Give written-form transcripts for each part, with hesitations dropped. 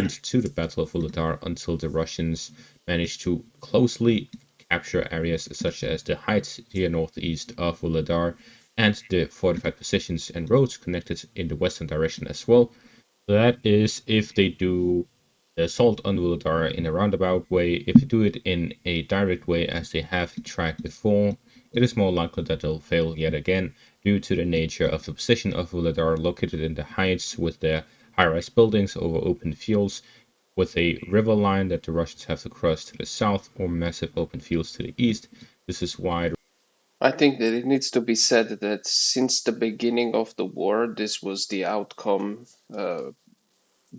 end to the Battle of Vuhledar until the Russians managed to closely capture areas such as the heights here northeast of Vuhledar and the fortified positions and roads connected in the western direction as well. So that is if they do the assault on Vuhledar in a roundabout way. If they do it in a direct way as they have tried before, it is more likely that they'll fail yet again due to the nature of the position of Vuhledar located in the heights with their high-rise buildings over open fields with a river line that the Russians have to cross to the south or massive open fields to the east. This is why I think that it needs to be said that since the beginning of the war, this was the outcome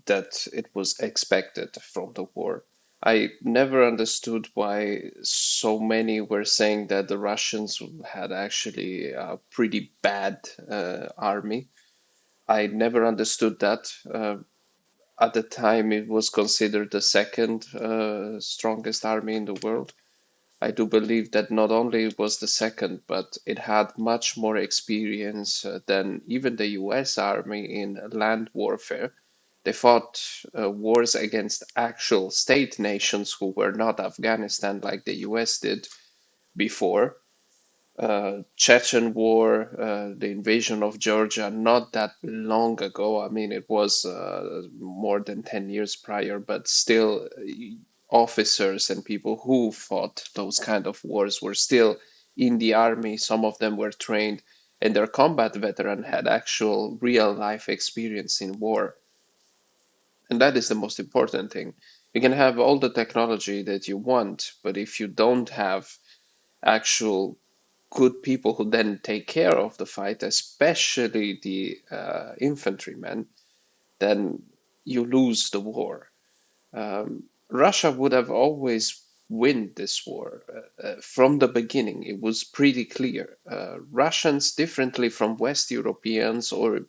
that it was expected from the war. I never understood why so many were saying that the Russians had actually a pretty bad army. I never understood that. At the time, it was considered the second strongest army in the world. I do believe that not only was the second, but it had much more experience than even the US Army in land warfare. They fought wars against actual state nations who were not Afghanistan like the US did before. Chechen War, the invasion of Georgia, not that long ago. I mean, it was more than 10 years prior, but still, officers and people who fought those kind of wars were still in the army. Some of them were trained, and their combat veteran had actual real life experience in war. And that is the most important thing. You can have all the technology that you want, but if you don't have actual good people who then take care of the fight, especially the infantrymen, then you lose the war. Russia would have always win this war from the beginning. It was pretty clear. Russians, differently from West Europeans, or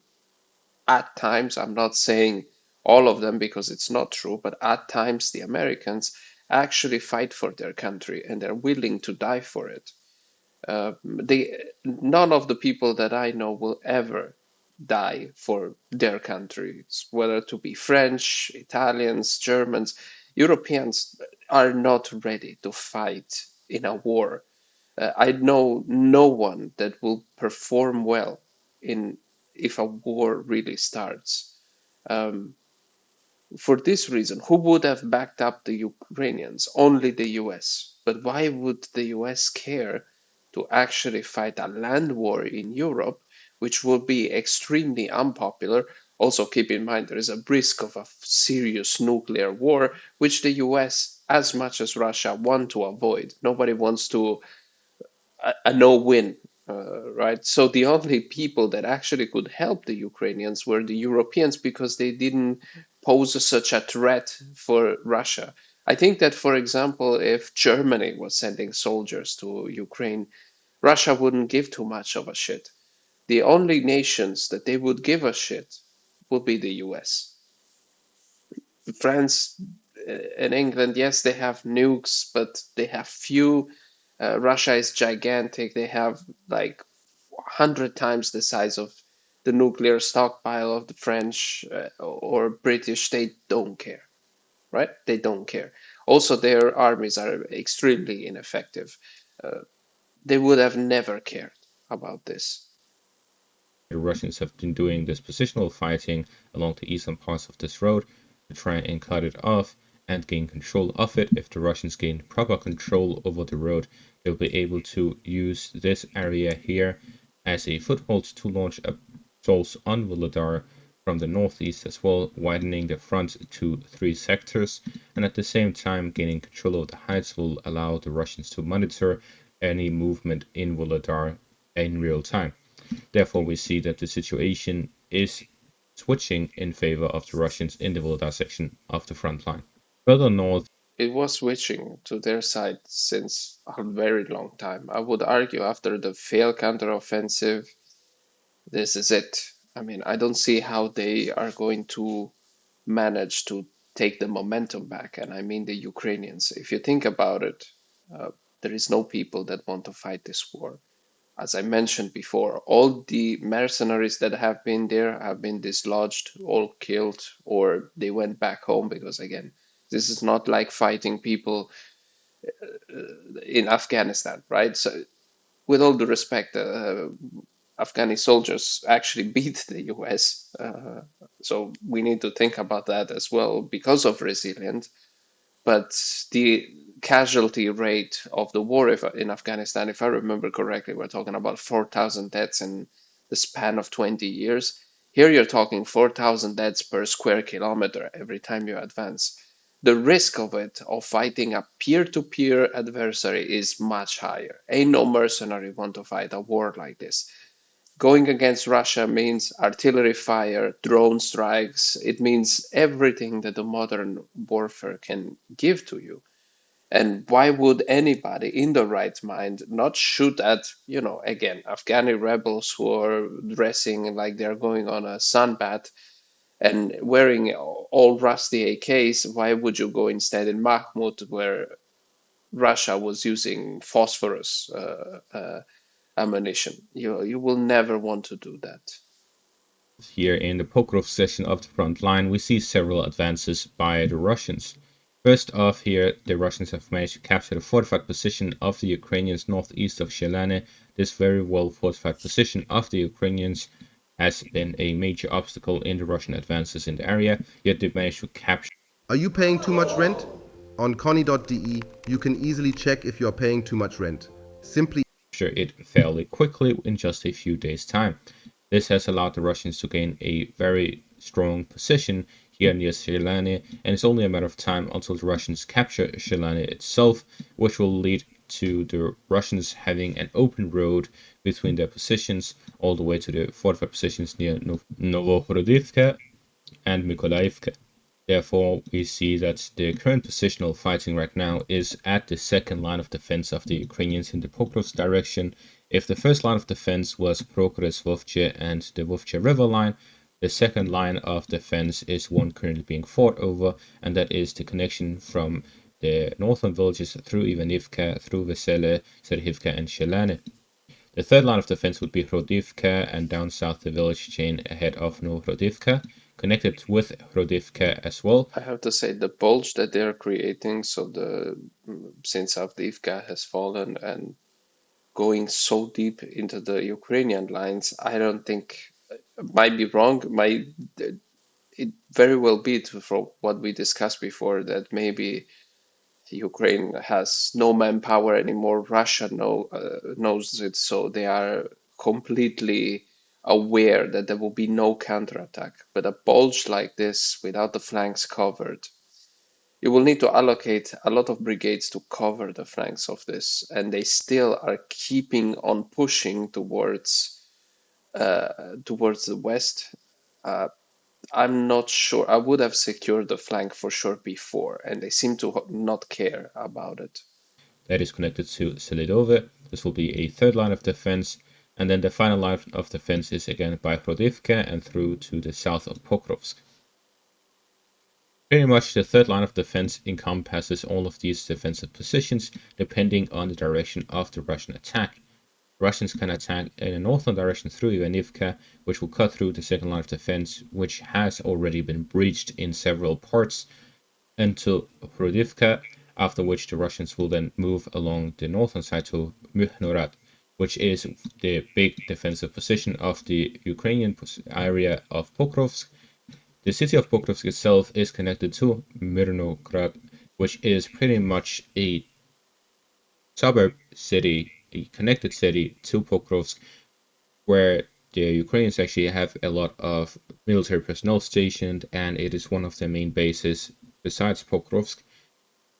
at times, I'm not saying all of them because it's not true, but at times the Americans actually fight for their country and they're willing to die for it. None of the people that I know will ever die for their countries, whether to be French, Italians, Germans. Europeans are not ready to fight in a war. I know no one that will perform well in if a war really starts. Um, for this reason, who would have backed up the Ukrainians? Only the US. But why would the US care to actually fight a land war in Europe, which would be extremely unpopular? Also, keep in mind there is a risk of a serious nuclear war, which the US, as much as Russia, want to avoid. Nobody wants to a no-win, right? So the only people that actually could help the Ukrainians were the Europeans because they didn't pose such a threat for Russia. I think that, for example, if Germany was sending soldiers to Ukraine, Russia wouldn't give too much of a shit. The only nations that they would give a shit would be the US. France and England, yes, they have nukes, but they have few. Russia is gigantic. They have like 100 times the size of the nuclear stockpile of the French or British. They don't care, right? They don't care. Also, their armies are extremely ineffective. Uh, they would have never cared about this. the Russians have been doing this positional fighting along the eastern parts of this road to try and cut it off and gain control of it. If the Russians gain proper control over the road, they'll be able to use this area here as a foothold to launch assaults on Volodar from the northeast as well, widening the front to 3 sectors, and at the same time gaining control of the heights will allow the Russians to monitor any movement in Volodar in real time. Therefore, we see that the situation is switching in favor of the Russians in the Volga section of the front line. Further north, It was switching to their side since a very long time. I would argue after the failed counteroffensive, this is it. I mean, I don't see how they are going to manage to take the momentum back. And I mean the Ukrainians. If you think about it, uh, there is no people that want to fight this war. as I mentioned before, all the mercenaries that have been there have been dislodged, all killed, or they went back home because, again, this is not like fighting people in Afghanistan, right? So, with all due respect, Afghani soldiers actually beat the US. So we need to think about that as well because of resilience. But the casualty rate of the war in Afghanistan, if I remember correctly, we're talking about 4,000 deaths in the span of 20 years. Here you're talking 4,000 deaths per square kilometer every time you advance. The risk of it, of fighting a peer-to-peer adversary, is much higher. Ain't no mercenary want to fight a war like this. Going against Russia means artillery fire, drone strikes. It means everything that the modern warfare can give to you. And why would anybody in the right mind not shoot at, again, Afghani rebels who are dressing like they're going on a sunbath and wearing all rusty AKs? Why would you go instead in Bakhmut, where Russia was using phosphorus ammunition? You will never want to do that. Here in the Pokrov section of the front line, we see several advances by the Russians. First off, here the Russians have managed to capture the fortified position of the Ukrainians northeast of Shelane. This very well fortified position of the Ukrainians has been a major obstacle in the Russian advances in the area, yet they managed to capture. Are you paying too much rent? On connie.de, you can easily check if you are paying too much rent. Simply It fairly quickly in just a few days' time. This has allowed the Russians to gain a very strong position here near Shelane, and it's only a matter of time until the Russians capture Shelane itself, which will lead to the Russians having an open road between their positions all the way to the fortified positions near Novohorodivka and Mykolaiivka. Therefore, we see that the current positional fighting right now is at the second line of defense of the Ukrainians in the Pokrovsk direction. If the first line of defense was Progress-Vovche and the Vovche River line, the second line of defense is one currently being fought over, and that is the connection from the northern villages through Ivanivka, through Vesele, Serhivka, and Shelane. The third line of defense would be Hrodivka and down south the village chain ahead of Novhrodivka, connected with Hrodivka as well. I have to say the bulge that they're creating, so the since Avdiivka has fallen and going so deep into the Ukrainian lines, I don't think, might be wrong, might it very well be from what we discussed before that maybe Ukraine has no manpower anymore. Russia knows it, so they are completely aware that there will be no counterattack. But a bulge like this, without the flanks covered, you will need to allocate a lot of brigades to cover the flanks of this, and they still are keeping on pushing towards the west. Uh, I'm not sure. I would have secured the flank for sure before, and they seem to not care about it. That is connected to Selidove. This will be a third line of defense. And then the final line of defense is again by Hrodivka and through to the south of Pokrovsk. Pretty much the third line of defense encompasses all of these defensive positions depending on the direction of the Russian attack. Russians can attack in a northern direction through Ivanivka, which will cut through the second line of defense, which has already been breached in several parts, into Hrodivka, after which the Russians will then move along the northern side to Myhnorad, which is the big defensive position of the Ukrainian area of Pokrovsk. The city of Pokrovsk itself is connected to Mirnograd, which is pretty much a suburb city, a connected city to Pokrovsk, where the Ukrainians actually have a lot of military personnel stationed, and it is one of their main bases besides Pokrovsk.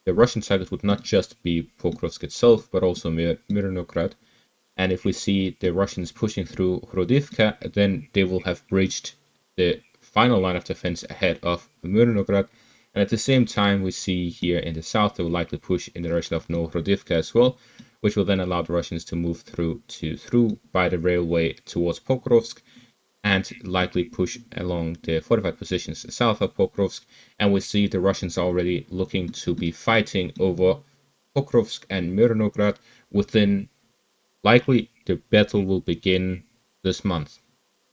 The Russian target would not just be Pokrovsk itself, but also Mirnograd. And if we see the Russians pushing through Hrodivka, then they will have breached the final line of defense ahead of Mirnograd. And at the same time, we see here in the south, they will likely push in the direction of Novhrodivka as well, which will then allow the Russians to move through by the railway towards Pokrovsk and likely push along the fortified positions south of Pokrovsk. And we see the Russians already looking to be fighting over Pokrovsk and Mirnograd within likely the battle will begin this month.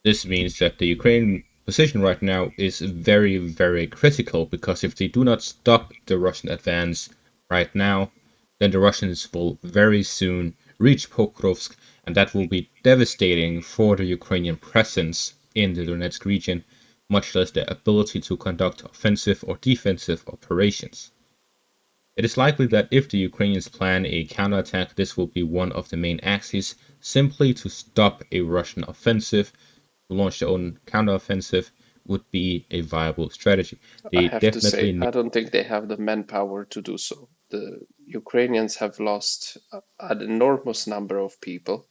This means that the Ukrainian position right now is very, very critical because if they do not stop the Russian advance right now, then the Russians will very soon reach Pokrovsk, and that will be devastating for the Ukrainian presence in the Donetsk region, much less their ability to conduct offensive or defensive operations. It is likely that if the Ukrainians plan a counterattack, this will be one of the main axes, simply to stop a Russian offensive. To launch their own counteroffensive would be a viable strategy. I They have to definitely say, need I don't think they have the manpower to do so. The Ukrainians have lost an enormous number of people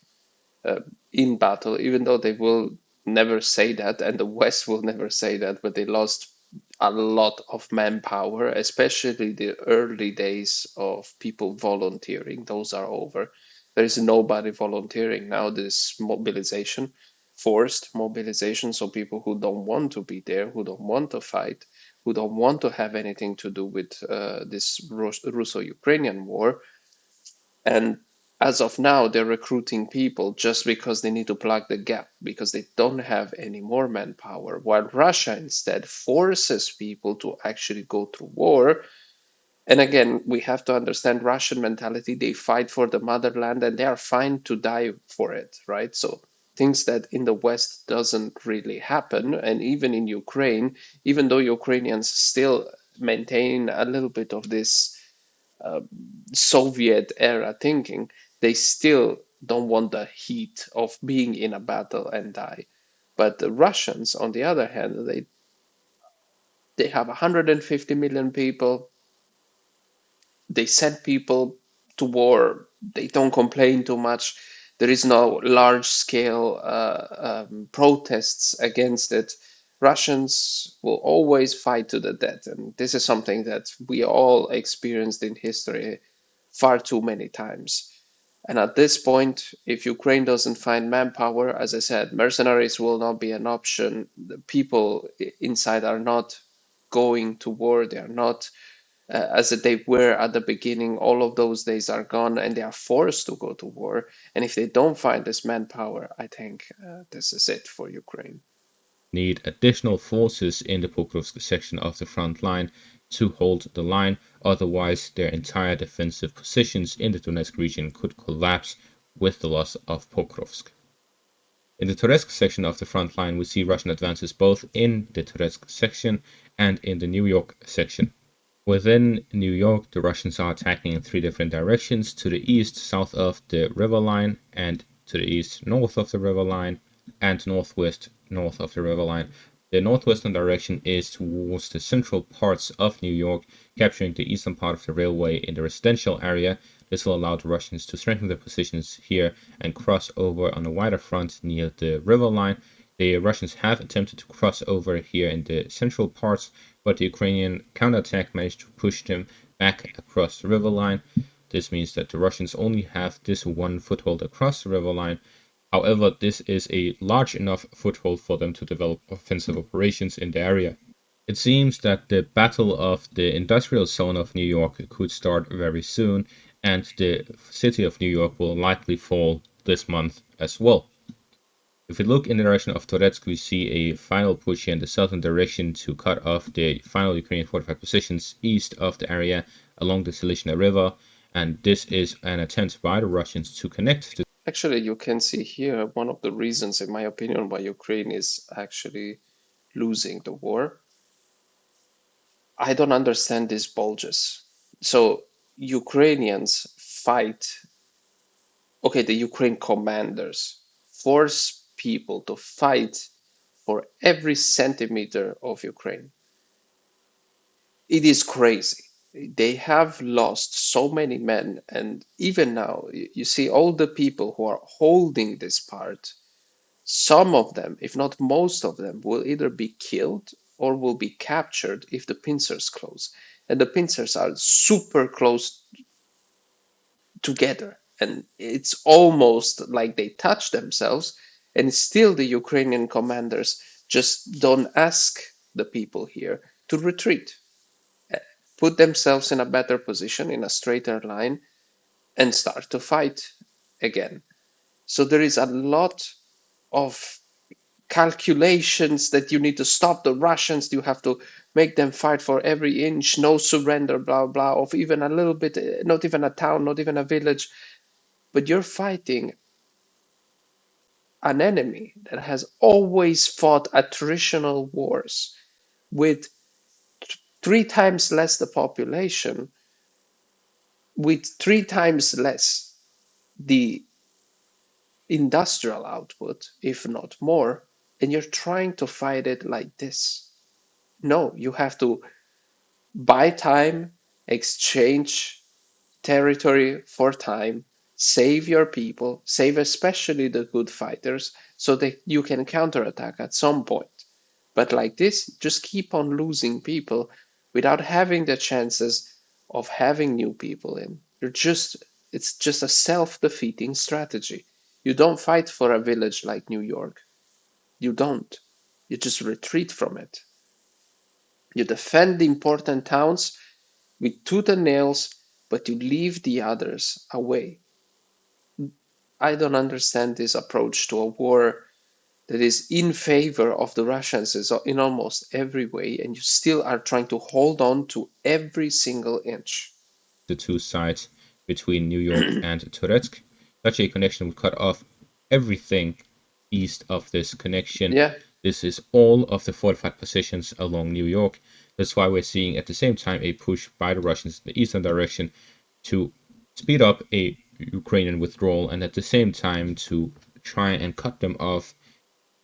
uh, in battle, even though they will never say that, and the West will never say that, but they lost a lot of manpower, especially the early days of people volunteering. Those are over. There is nobody volunteering now. This mobilization, forced mobilization, so people who don't want to be there, who don't want to fight, who don't want to have anything to do with this Russo-Ukrainian war, and as of now, they're recruiting people just because they need to plug the gap because they don't have any more manpower. While Russia instead forces people to actually go through war. And again, we have to understand Russian mentality. They fight for the motherland and they are fine to die for it, right? So things that in the West doesn't really happen. And even in Ukraine, even though Ukrainians still maintain a little bit of this uh, Soviet era thinking, they still don't want the heat of being in a battle and die. But the Russians, on the other hand, they have 150 million people. They send people to war. They don't complain too much. There is no large scale protests against it. Russians will always fight to the death. And this is something that we all experienced in history far too many times. And at this point, if Ukraine doesn't find manpower, as I said, mercenaries will not be an option. The people inside are not going to war. They are not as they were at the beginning. All of those days are gone and they are forced to go to war. And if they don't find this manpower, I think this is it for Ukraine. need additional forces in the Pokrovsk section of the front line to hold the line, otherwise their entire defensive positions in the Donetsk region could collapse with the loss of Pokrovsk. In the Toretsk section of the front line, we see Russian advances both in the Toretsk section and in the New York section. Within New York, the Russians are attacking in three different directions: to the east, south of the river line, and to the east, north of the river line, and northwest, north of the river line. The northwestern direction is towards the central parts of New York, capturing the eastern part of the railway in the residential area. This will allow the Russians to strengthen their positions here and cross over on a wider front near the river line. The Russians have attempted to cross over here in the central parts, but the Ukrainian counterattack managed to push them back across the river line. This means that the Russians only have this one foothold across the river line. However, this is a large enough foothold for them to develop offensive operations in the area. It seems that the Battle of the Industrial Zone of New York could start very soon, and the city of New York will likely fall this month as well. If we look in the direction of Toretsk, we see a final push here in the southern direction to cut off the final Ukrainian fortified positions east of the area along the Silizhna River, and this is an attempt by the Russians to connect the Actually, you can see here one of the reasons, in my opinion, why Ukraine is actually losing the war. I don't understand these bulges. So Ukrainians fight, okay, the Ukraine commanders force people to fight for every centimeter of Ukraine. It is crazy. They have lost so many men, and even now, you see all the people who are holding this part. Some of them, if not most of them, will either be killed or will be captured if the pincers close. And the pincers are super close together. And it's almost like they touch themselves. And still, the Ukrainian commanders just don't ask the people here to retreat, put themselves in a better position, in a straighter line, and start to fight again. So there is a lot of calculations that you need to stop the Russians, you have to make them fight for every inch, no surrender, blah, blah, of even a little bit, not even a town, not even a village, but you're fighting an enemy that has always fought attritional wars with 3 times less the population, with 3 times less the industrial output, if not more, and you're trying to fight it like this. No, you have to buy time, exchange territory for time, save your people, save especially the good fighters, so that you can counterattack at some point. But like this, just keep on losing people without having the chances of having new people in. It's just a self-defeating strategy. You don't fight for a village like New York. You don't. You just retreat from it. You defend the important towns with tooth and nails, but you leave the others away. I don't understand this approach to a war that is in favor of the Russians in almost every way, and you still are trying to hold on to every single inch. The two sides between New York and Turецk. Such a connection would cut off everything east of this connection. Yeah, This is all of the fortified positions along New York. That's why we're seeing at the same time a push by the Russians in the eastern direction to speed up a Ukrainian withdrawal and at the same time to try and cut them off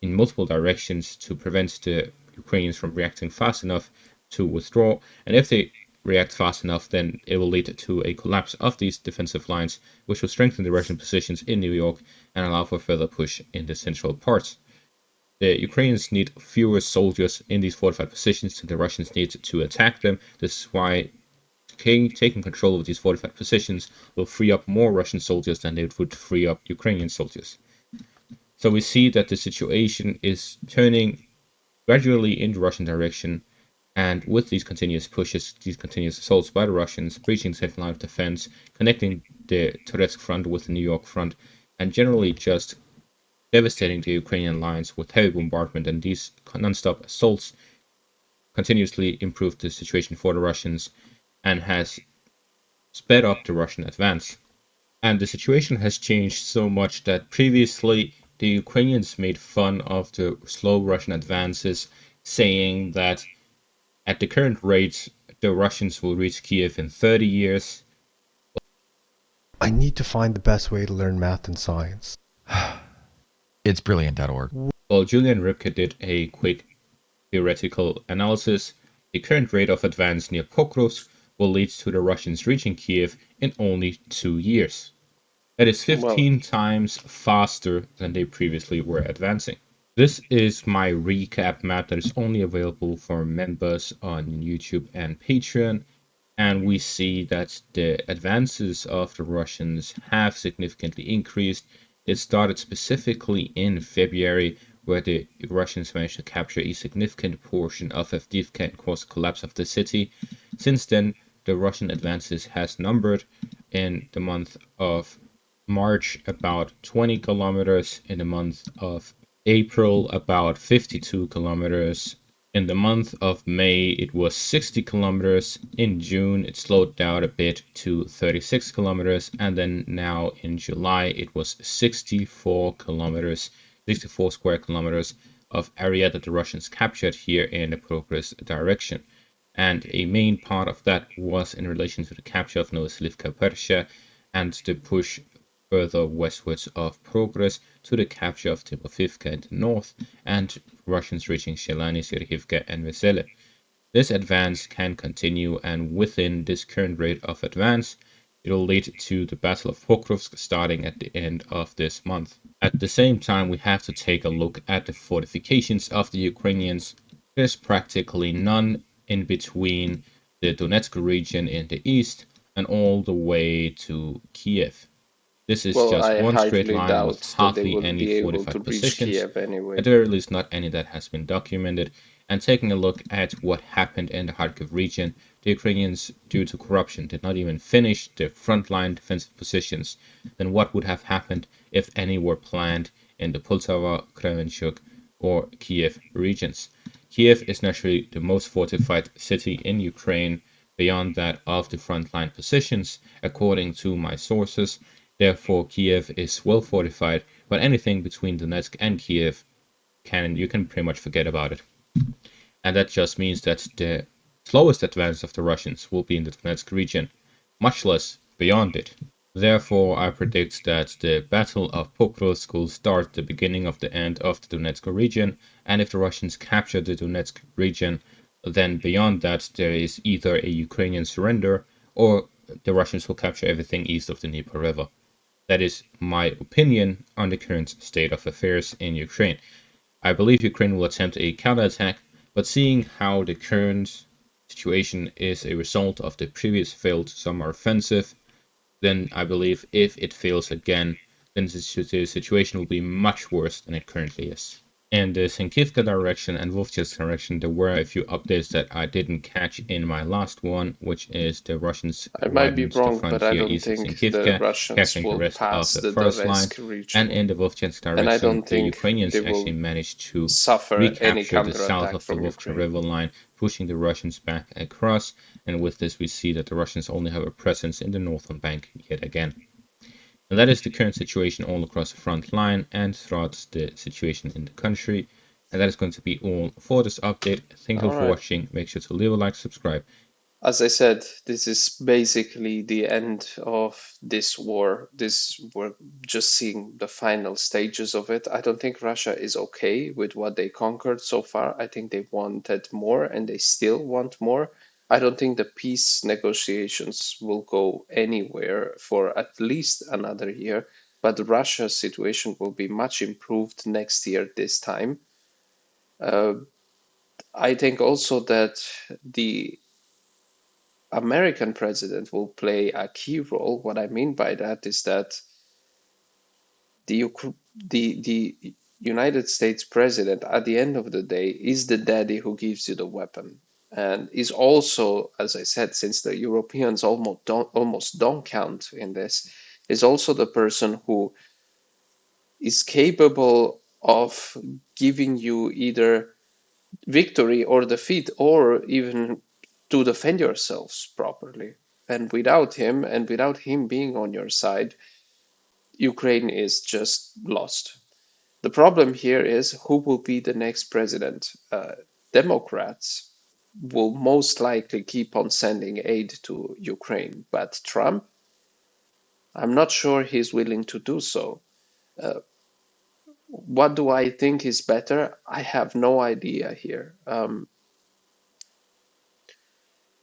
in multiple directions to prevent the Ukrainians from reacting fast enough to withdraw. And if they react fast enough, then it will lead to a collapse of these defensive lines, which will strengthen the Russian positions in New York and allow for further push in the central parts. The Ukrainians need fewer soldiers in these fortified positions, and the Russians need to attack them. This is why taking control of these fortified positions will free up more Russian soldiers than it would free up Ukrainian soldiers. So we see that the situation is turning gradually in the Russian direction, and with these continuous pushes, these continuous assaults by the Russians, breaching the second line of defense, connecting the Turецk front with the New York front, and generally just devastating the Ukrainian lines with heavy bombardment, and these non-stop assaults continuously improved the situation for the Russians and has sped up the Russian advance. And the situation has changed so much that previously the Ukrainians made fun of the slow Russian advances, saying that at the current rate, the Russians will reach Kiev in 30 years. I need to find the best way to learn math and science. It's brilliant.org. While Julian Ripke did a quick theoretical analysis, the current rate of advance near Pokrovsk will lead to the Russians reaching Kiev in only 2 years. That is well, 15 times faster than they previously were advancing. This is my recap map that is only available for members on YouTube and Patreon, and we see that the advances of the Russians have significantly increased. It started specifically in February, where the Russians managed to capture a significant portion of Avdiivka and cause the collapse of the city. Since then, the Russian advances has numbered in the month of March about 20 kilometers, in the month of April about 52 kilometers. In the month of May, it was 60 kilometers. In June, it slowed down a bit to 36 kilometers. And then now in July, it was 64 kilometers, 64 square kilometers of area that the Russians captured here in the progress direction. And a main part of that was in relation to the capture of Novoselivka Persha and the push further westwards of progress to the capture of Timofivka in the north and Russians reaching Shelani, Serhivka, and Vesele. This advance can continue, and within this current rate of advance, it will lead to the Battle of Pokrovsk starting at the end of this month. At the same time, we have to take a look at the fortifications of the Ukrainians. There's practically none in between the Donetsk region in the east and all the way to Kiev. This is well, just I one straight highly line with doubt that they hardly will any be able to fortified reach positions, Kiev anyway. at the very least not any that has been documented. And taking a look at what happened in the Kharkiv region, the Ukrainians, due to corruption, did not even finish their frontline defensive positions. Then what would have happened if any were planned in the Poltava, Kremenchuk, or Kiev regions? Kiev is naturally the most fortified city in Ukraine beyond that of the frontline positions, according to my sources. Therefore, Kiev is well fortified, but anything between Donetsk and Kiev you can pretty much forget about it. And that just means that the slowest advance of the Russians will be in the Donetsk region, much less beyond it. Therefore, I predict that the Battle of Pokrovsk will start the beginning of the end of the Donetsk region, and if the Russians capture the Donetsk region, then beyond that there is either a Ukrainian surrender or the Russians will capture everything east of the Dnieper River. That is my opinion on the current state of affairs in Ukraine. I believe Ukraine will attempt a counterattack, but seeing how the current situation is a result of the previous failed summer offensive, then I believe if it fails again, then the situation will be much worse than it currently is. In the Sinkivka direction and Vovchansk direction, there were a few updates that I didn't catch in my last one, which is the Russians I might be widened the wrong, but I frontier don't east of think the Sinkivka, Russians capturing the will rest of pass the the forest line. Donetsk And region, in the Vovchansk and I direction, don't the think Ukrainians they actually will managed to suffer any recapture the south counterattack of the from Vovcha Ukraine. River line, pushing the Russians back across. And with this, we see that the Russians only have a presence in the northern bank yet again. And that is the current situation all across the front line and throughout the situation in the country. And that is going to be all for this update. Thank you All for right. watching. Make sure to leave a like, subscribe. As I said, this is basically the end of this war. We're just seeing the final stages of it. I don't think Russia is okay with what they conquered so far. I think they wanted more and they still want more. I don't think the peace negotiations will go anywhere for at least another year, but Russia's situation will be much improved next year this time. Uh, I think also that the American president will play a key role. What I mean by that is that the the United States president at the end of the day is the daddy who gives you the weapon and is also, as I said, since the Europeans almost don't count in this, is also the person who is capable of giving you either victory or defeat or even to defend yourselves properly. And without him being on your side, Ukraine is just lost. The problem here is who will be the next president. Democrats will most likely keep on sending aid to Ukraine, but Trump, I'm not sure he's willing to do so. Uh, what do I think is better? I have no idea here.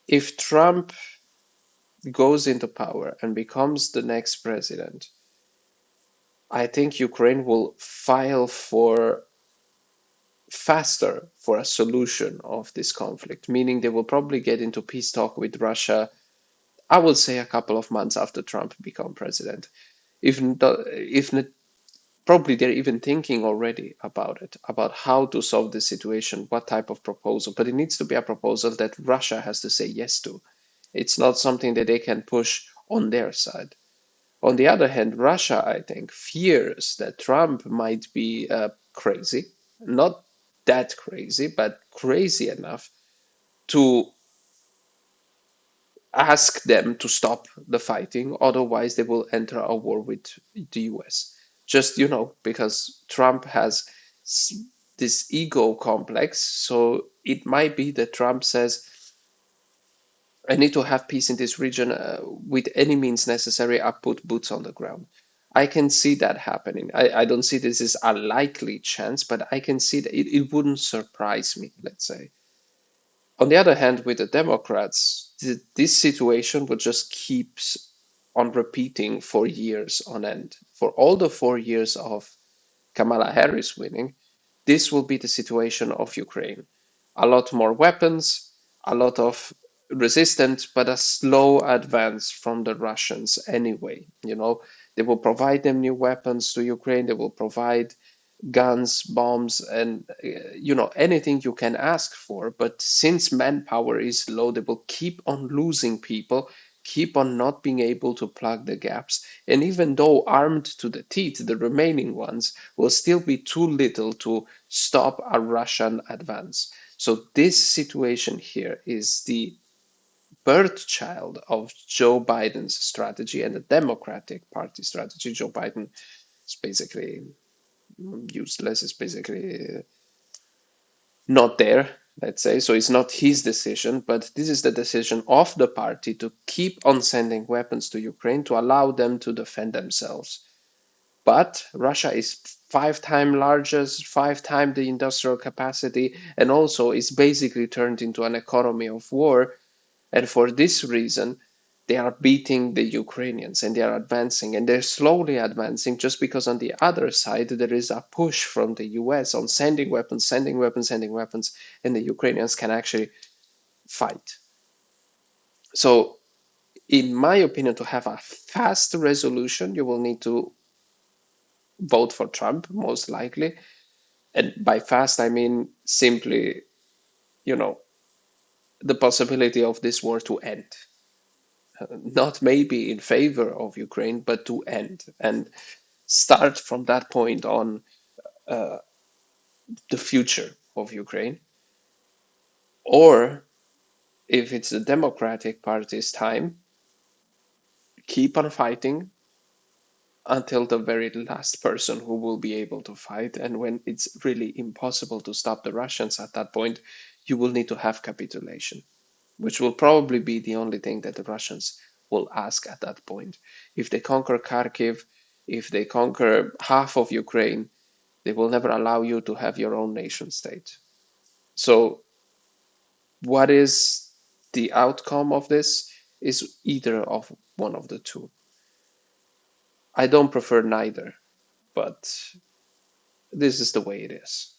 If Trump goes into power and becomes the next president, I think Ukraine will file for faster for a solution of this conflict, meaning they will probably get into peace talk with Russia, I will say a couple of months after Trump become president. If not, probably they're even thinking already about it, about how to solve the situation, what type of proposal. But it needs to be a proposal that Russia has to say yes to. It's not something that they can push on their side. On the other hand, Russia, I think, fears that Trump might be crazy, not that crazy, but crazy enough to ask them to stop the fighting. Otherwise, they will enter a war with the US. Just, because Trump has this ego complex. So it might be that Trump says, I need to have peace in this region with any means necessary. I put boots on the ground. I can see that happening. I don't see this as a likely chance, but I can see that it wouldn't surprise me, let's say. On the other hand, with the Democrats, this situation would just keep on repeating for years on end. For all the 4 years of Kamala Harris winning, this will be the situation of Ukraine. A lot more weapons, a lot of resistance, but a slow advance from the Russians anyway. They will provide them new weapons to Ukraine. They will provide guns, bombs, and anything you can ask for. But since manpower is low, they will keep on losing people, keep on not being able to plug the gaps. And even though armed to the teeth, the remaining ones will still be too little to stop a Russian advance. So this situation here is the birth child of Joe Biden's strategy and the Democratic Party strategy. Joe Biden is basically useless, is basically not there, let's say. So it's not his decision, but this is the decision of the party to keep on sending weapons to Ukraine to allow them to defend themselves. But Russia is 5 times larger, 5 times the industrial capacity, and also is basically turned into an economy of war. And for this reason, they are beating the Ukrainians and they are advancing, and they're slowly advancing just because on the other side there is a push from the US on sending weapons, sending weapons, sending weapons, and the Ukrainians can actually fight. So, in my opinion, to have a fast resolution, you will need to vote for Trump, most likely. And by fast, I mean simply, you know, the possibility of this war to end. Not maybe in favor of Ukraine, but to end and start from that point on the future of Ukraine. Or if it's the Democratic Party's time, keep on fighting until the very last person who will be able to fight. And when it's really impossible to stop the Russians at that point, you will need to have capitulation, which will probably be the only thing that the Russians will ask at that point. If they conquer Kharkiv, if they conquer half of Ukraine, they will never allow you to have your own nation state. So, what is the outcome of this is either of one of the two. I don't prefer neither, but this is the way it is.